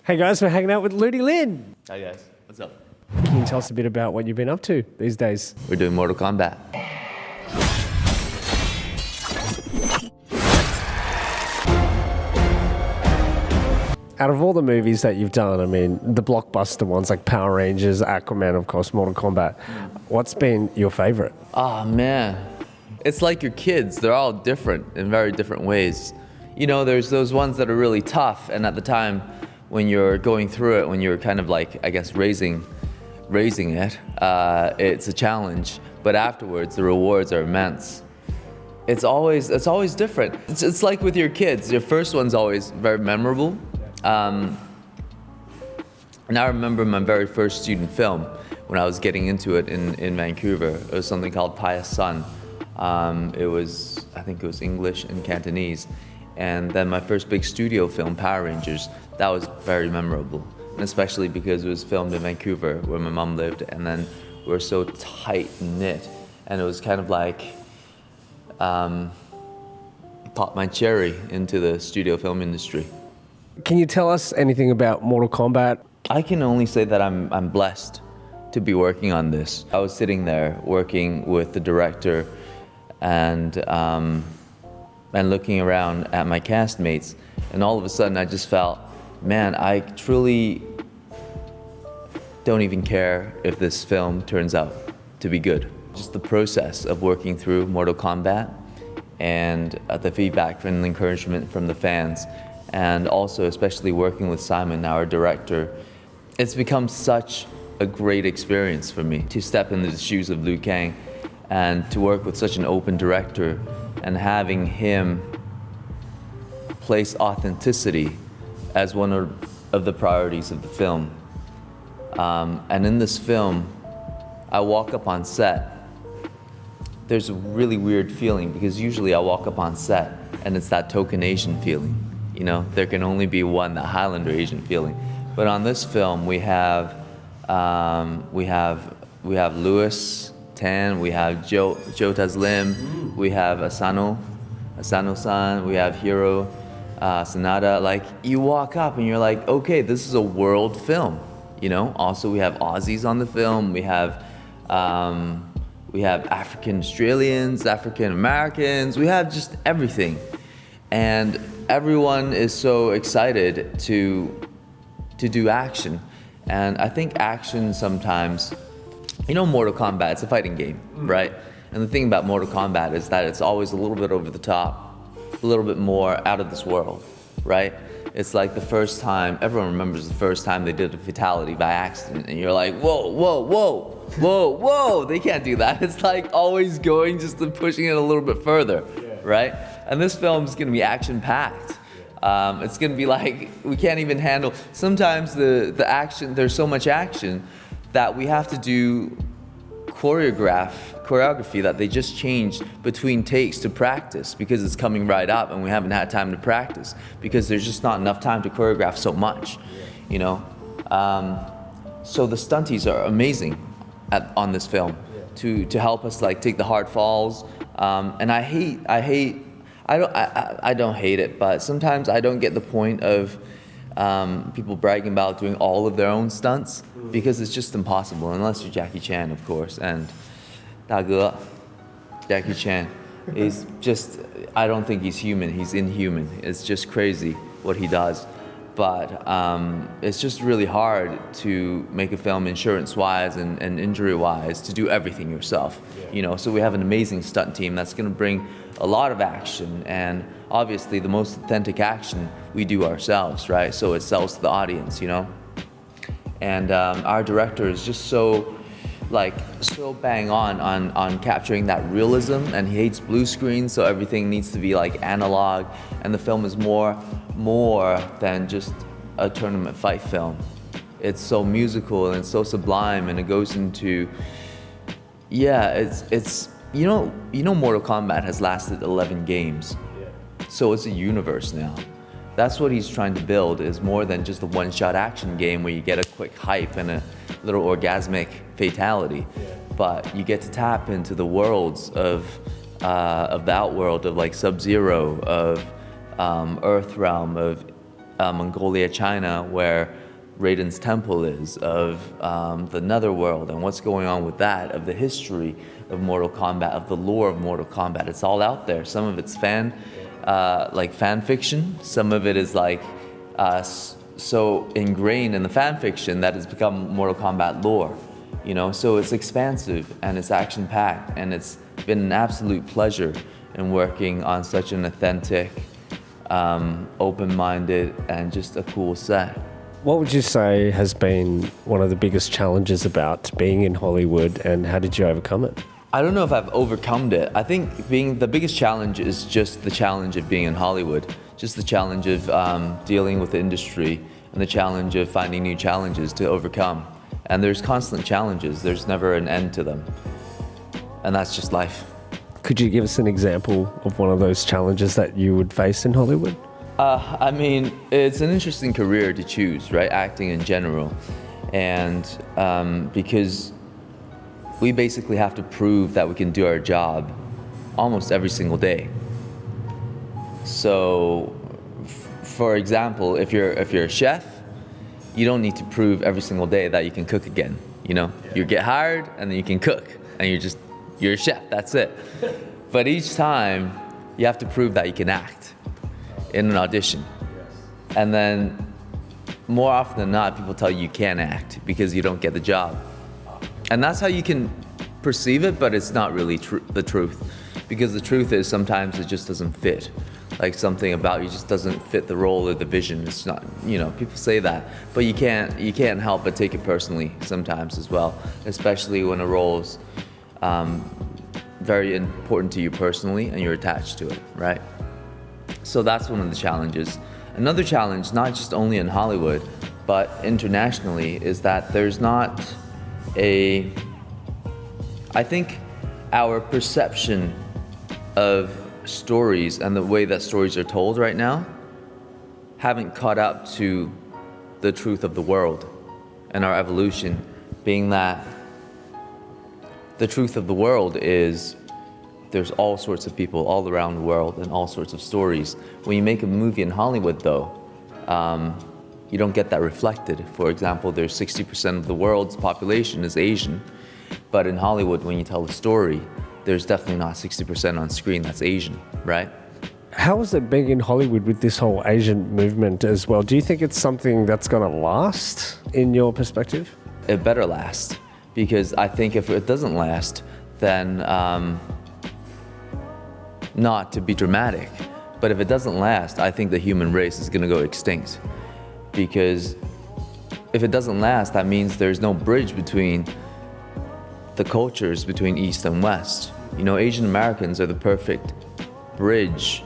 Hey guys, we're hanging out with Ludi Lin. Hi guys, what's up? Can you tell us a bit about what you've been up to these days? We're doing Mortal Kombat. Out of all the movies that you've done, I mean, the blockbuster ones like Power Rangers, Aquaman, of course, Mortal Kombat, what's been your favorite? Oh man, it's like your kids. They're all different in very different ways. You know, there's those ones that are really tough, and at the time when you're going through it, when you're kind of like, I guess, raising it, it's a challenge. But afterwards, the rewards are immense. It's always different. It's like with your kids. Your first one's always very memorable. And I remember my very first student film when I was getting into it in Vancouver. It was something called Pious Son. I think it was English and Cantonese. And then my first big studio film, Power Rangers, that was very memorable. And especially because it was filmed in Vancouver where my mom lived, and then we were so tight knit. And it was kind of like, popped my cherry into the studio film industry. Can you tell us anything about Mortal Kombat? I can only say that I'm blessed to be working on this. I was sitting there working with the director and looking around at my castmates, and all of a sudden I just felt, man, I truly don't even care if this film turns out to be good. Just the process of working through Mortal Kombat and the feedback and the encouragement from the fans, and also especially working with Simon, our director, it's become such a great experience for me to step into the shoes of Liu Kang and to work with such an open director and having him place authenticity as one of the priorities of the film. And in this film, I walk up on set. There's a really weird feeling because usually I walk up on set and it's that token Asian feeling. You know, there can only be one, the Highlander Asian feeling. But on this film, we have Louis Tan, we have Jotas Lim, we have Asano-san, we have Hiro Sanada. Like, you walk up and you're like, okay, this is a world film. You know. Also, we have Aussies on the film. We have African Australians, African Americans. We have just everything, and everyone is so excited to do action. And I think action sometimes, you know, Mortal Kombat, it's a fighting game, right? And the thing about Mortal Kombat is that it's always a little bit over the top, a little bit more out of this world, right? It's like the first time, everyone remembers the first time they did a fatality by accident, and you're like, whoa, whoa, whoa, whoa, whoa, they can't do that. It's like always going just to pushing it a little bit further, right? And this film's gonna be action-packed. It's gonna be like, we can't even handle, sometimes the action, there's so much action that we have to do choreography that they just changed between takes to practice because it's coming right up and we haven't had time to practice because there's just not enough time to choreograph so much, you know? So the stunties are amazing on this film to help us like take the hard falls. And I don't hate it, but sometimes I don't get the point of people bragging about doing all of their own stunts because it's just impossible unless you're Jackie Chan, of course. And 大哥, Jackie Chan, is just, I don't think he's human, he's inhuman. It's just crazy what he does. But it's just really hard to make a film insurance-wise and injury-wise to do everything yourself. You know, so we have an amazing stunt team that's gonna bring a lot of action, and obviously the most authentic action we do ourselves, right? So it sells to the audience, you know? And our director is just so bang on capturing that realism, and he hates blue screens, so everything needs to be like analog, and the film is more than just a tournament fight film. It's so musical and it's so sublime, and it goes into, it's you know Mortal Kombat has lasted 11 games. So it's a universe now. That's what he's trying to build, is more than just a one-shot action game where you get a quick hype and a little orgasmic fatality. But you get to tap into the worlds of the Outworld, of like Sub-Zero, of Earthrealm, of Mongolia, China, where Raiden's temple is, of the Netherworld and what's going on with that, of the history of Mortal Kombat, of the lore of Mortal Kombat. It's all out there. Some of it's fan fiction. Some of it is like so ingrained in the fan fiction that it's become Mortal Kombat lore. You know, so it's expansive and it's action-packed, and it's been an absolute pleasure in working on such an authentic, open-minded, and just a cool set. What would you say has been one of the biggest challenges about being in Hollywood, and how did you overcome it? I don't know if I've overcome it. I think the biggest challenge is just the challenge of being in Hollywood, just the challenge of dealing with the industry, and the challenge of finding new challenges to overcome. And there's constant challenges. There's never an end to them. And that's just life. Could you give us an example of one of those challenges that you would face in Hollywood? I mean, it's an interesting career to choose, right? Acting in general. And because we basically have to prove that we can do our job almost every single day. So, for example, if you're a chef, you don't need to prove every single day that you can cook again. You know, you get hired and then you can cook, and you're a chef. That's it. But each time, you have to prove that you can act in an audition. And then more often than not, people tell you can't act because you don't get the job. And that's how you can perceive it, but it's not really the truth. Because the truth is sometimes it just doesn't fit. Like something about you just doesn't fit the role or the vision. It's not, you know, people say that, but you can't help but take it personally sometimes as well, especially when a role's very important to you personally and you're attached to it, right? So that's one of the challenges. Another challenge, not just only in Hollywood, but internationally, is that there's not I think our perception of stories and the way that stories are told right now haven't caught up to the truth of the world and our evolution, being that the truth of the world is there's all sorts of people all around the world and all sorts of stories. When you make a movie in Hollywood, though, you don't get that reflected. For example, there's 60% of the world's population is Asian, but in Hollywood, when you tell a story, there's definitely not 60% on screen that's Asian, right? How is it being in Hollywood with this whole Asian movement as well? Do you think it's something that's going to last in your perspective? It better last, because I think if it doesn't last, then not to be dramatic, but if it doesn't last, I think the human race is going to go extinct. Because if it doesn't last, that means there's no bridge between the cultures between East and West. You know, Asian Americans are the perfect bridge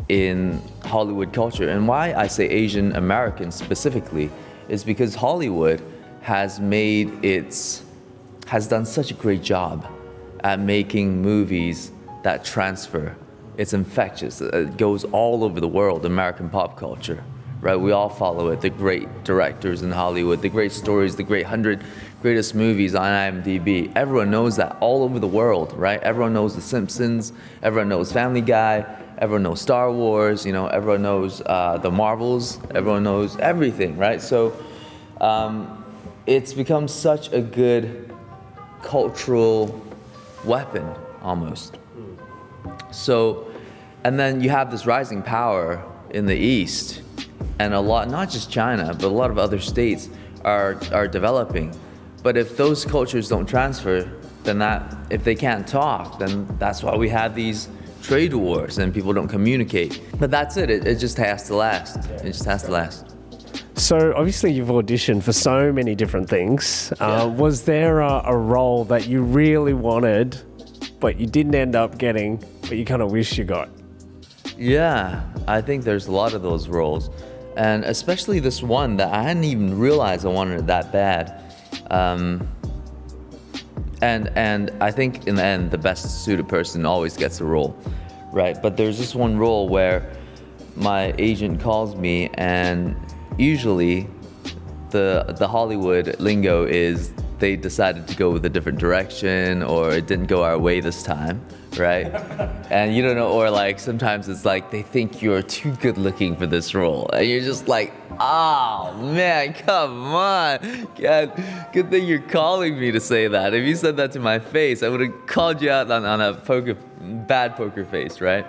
in Hollywood culture. And why I say Asian Americans specifically is because Hollywood has done such a great job at making movies that transfer. It's infectious. It goes all over the world, American pop culture, right? We all follow it. The great directors in Hollywood, the great stories, the great 100 greatest movies on IMDb. Everyone knows that all over the world, right? Everyone knows The Simpsons. Everyone knows Family Guy. Everyone knows Star Wars. You know, everyone knows the Marvels. Everyone knows everything, right? So it's become such a good cultural weapon, almost. So, and then you have this rising power in the East, and a lot, not just China, but a lot of other states are developing. But if those cultures don't transfer, then if they can't talk, then that's why we have these trade wars and people don't communicate. But that's it. It just has to last. It just has to last. So obviously you've auditioned for so many different things. Was there a role that you really wanted, but you didn't end up getting, but you kind of wish you got? Yeah, I think there's a lot of those roles. And especially this one that I hadn't even realized I wanted it that bad. And I think in the end, the best suited person always gets a role, right? But there's this one role where my agent calls me, and usually the Hollywood lingo is they decided to go with a different direction, or it didn't go our way this time, right? And you don't know, or like sometimes it's like they think you're too good looking for this role, and you're just like, oh man, come on. God, good thing you're calling me to say that. If you said that to my face, I would have called you out on a bad poker face, right?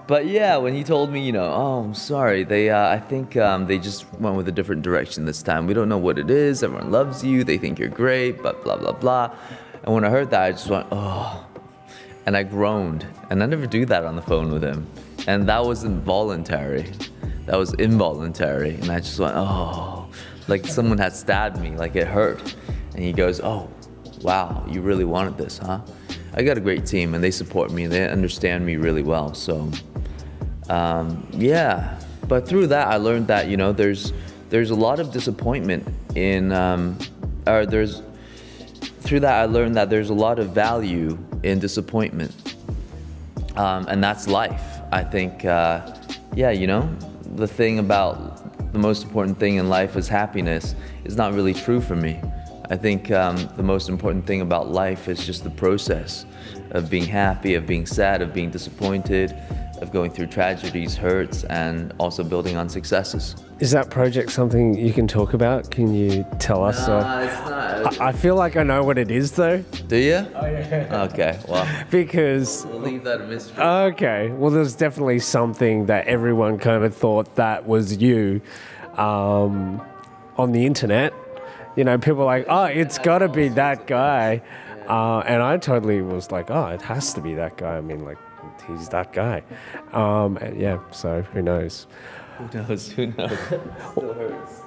But yeah, when he told me, oh, I'm sorry, I think they just went with a different direction this time. We don't know what it is. Everyone loves you. They think you're great, but blah, blah, blah. And when I heard that, I just went, oh. And I groaned. And I never do that on the phone with him. And that wasn't voluntary. That was involuntary. And I just went, oh, like someone had stabbed me, like it hurt. And he goes, oh, wow, you really wanted this, huh? I got a great team, and they support me, and they understand me really well. So, yeah. But through that, I learned that there's a lot of disappointment in, through that I learned that there's a lot of value in disappointment, and that's life. I think, the thing about the most important thing in life is happiness is not really true for me. I think the most important thing about life is just the process of being happy, of being sad, of being disappointed, of going through tragedies, hurts, and also building on successes. Is that project something you can talk about? Can you tell us? Nah, it's not. I feel like I know what it is, though. Do you? Oh, yeah. Okay, well. Because... We'll leave that a mystery. Okay. Well, there's definitely something that everyone kind of thought that was you on the internet. People are like, oh, it's got to be that guy. And I totally was like, oh, it has to be that guy. I mean, like, he's that guy. So who knows? Who knows? Still hurts.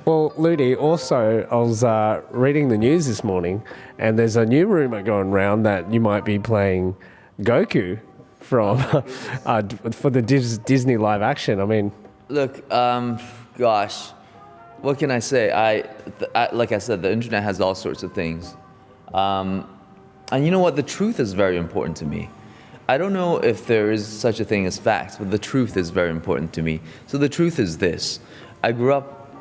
Well, Ludi, also, I was reading the news this morning, and there's a new rumor going around that you might be playing Goku for the Disney live action. I mean... Look, gosh, what can I say? I like I said, the internet has all sorts of things. And you know what? The truth is very important to me. I don't know if there is such a thing as facts, but the truth is very important to me. So the truth is this. I grew up,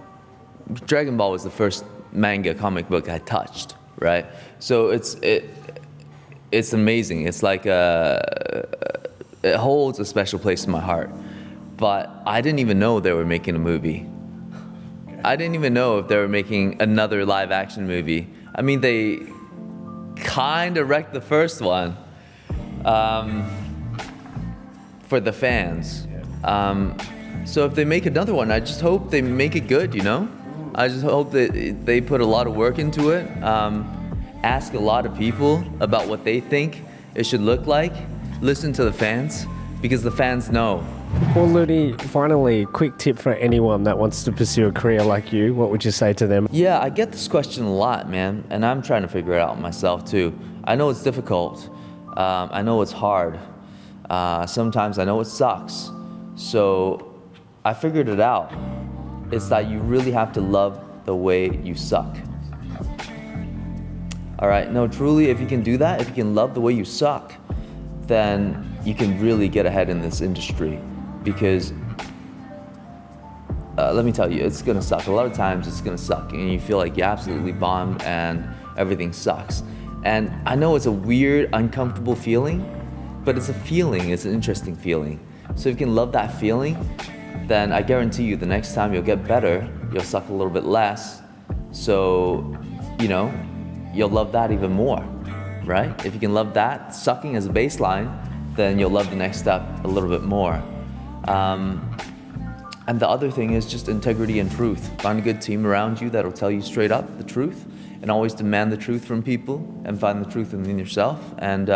Dragon Ball was the first manga comic book I touched, right? So it's amazing. It's like it holds a special place in my heart. But I didn't even know they were making a movie. I didn't even know if they were making another live action movie. I mean, they kind of wrecked the first one for the fans. So if they make another one, I just hope they make it good, I just hope that they put a lot of work into it, ask a lot of people about what they think it should look like, listen to the fans, because the fans know. Well, Ludi, finally, quick tip for anyone that wants to pursue a career like you. What would you say to them? Yeah, I get this question a lot, man, and I'm trying to figure it out myself too. I know it's difficult. I know it's hard. Sometimes I know it sucks. So I figured it out. It's that you really have to love the way you suck. All right, no, truly, if you can do that, if you can love the way you suck, then you can really get ahead in this industry. Because let me tell you, it's gonna suck. A lot of times it's gonna suck and you feel like you absolutely bombed and everything sucks. And I know it's a weird, uncomfortable feeling, but it's a feeling, it's an interesting feeling. So if you can love that feeling, then I guarantee you the next time you'll get better, you'll suck a little bit less. So, you'll love that even more, right? If you can love that, sucking as a baseline, then you'll love the next step a little bit more. And the other thing is just integrity and truth. Find a good team around you that'll tell you straight up the truth, and always demand the truth from people and find the truth within yourself. And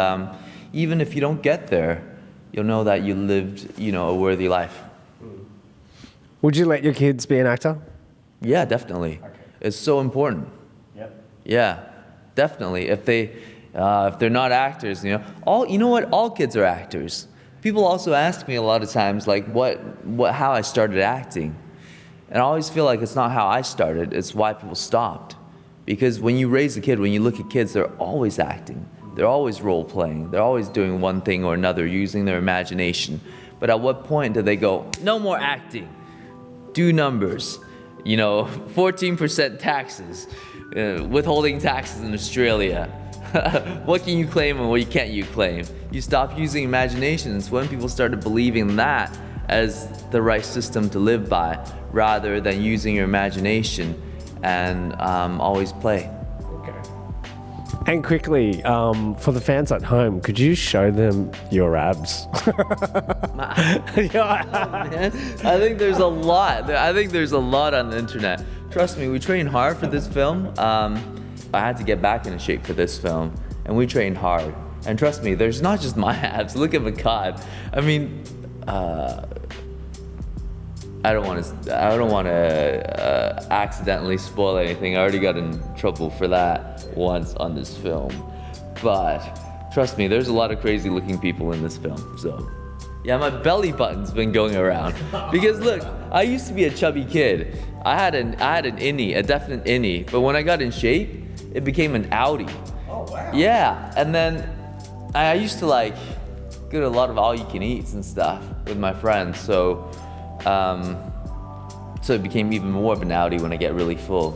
even if you don't get there, you'll know that you lived, a worthy life. Would you let your kids be an actor? Yeah, definitely. Okay. It's so important. Yep. Yeah, definitely. If they're not actors, all kids are actors. People also ask me a lot of times, like, how I started acting. And I always feel like it's not how I started, it's why people stopped. Because when you raise a kid, when you look at kids, they're always acting. They're always role-playing. They're always doing one thing or another, using their imagination. But at what point do they go, no more acting? Do numbers. you know, 14% taxes, withholding taxes in Australia. What can you claim and what can't you claim? You stop using imaginations when people started believing that as the right system to live by, rather than using your imagination and always play. And quickly, for the fans at home, could you show them your abs? Man, I think there's a lot. I think there's a lot on the internet. Trust me, we trained hard for this film. I had to get back into shape for this film, and we trained hard. And trust me, there's not just my abs. Look at Makad. I mean, I don't want to accidentally spoil anything. I already got in trouble for that once on this film. But trust me, there's a lot of crazy looking people in this film. So yeah, my belly button's been going around. Because look, I used to be a chubby kid. I had an innie, a definite innie. But when I got in shape, it became an outie. Oh, wow. Yeah, and then I used to like go to a lot of all-you-can-eats and stuff with my friends. So it became even more of an outie when I get really full.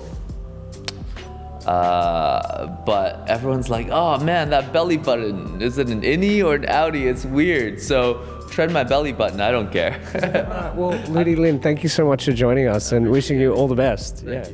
But everyone's like, oh man, that belly button, is it an innie or an outie? It's weird. So tread my belly button, I don't care. Well, Ludi Lin, thank you so much for joining us and wishing you all the best. Yeah.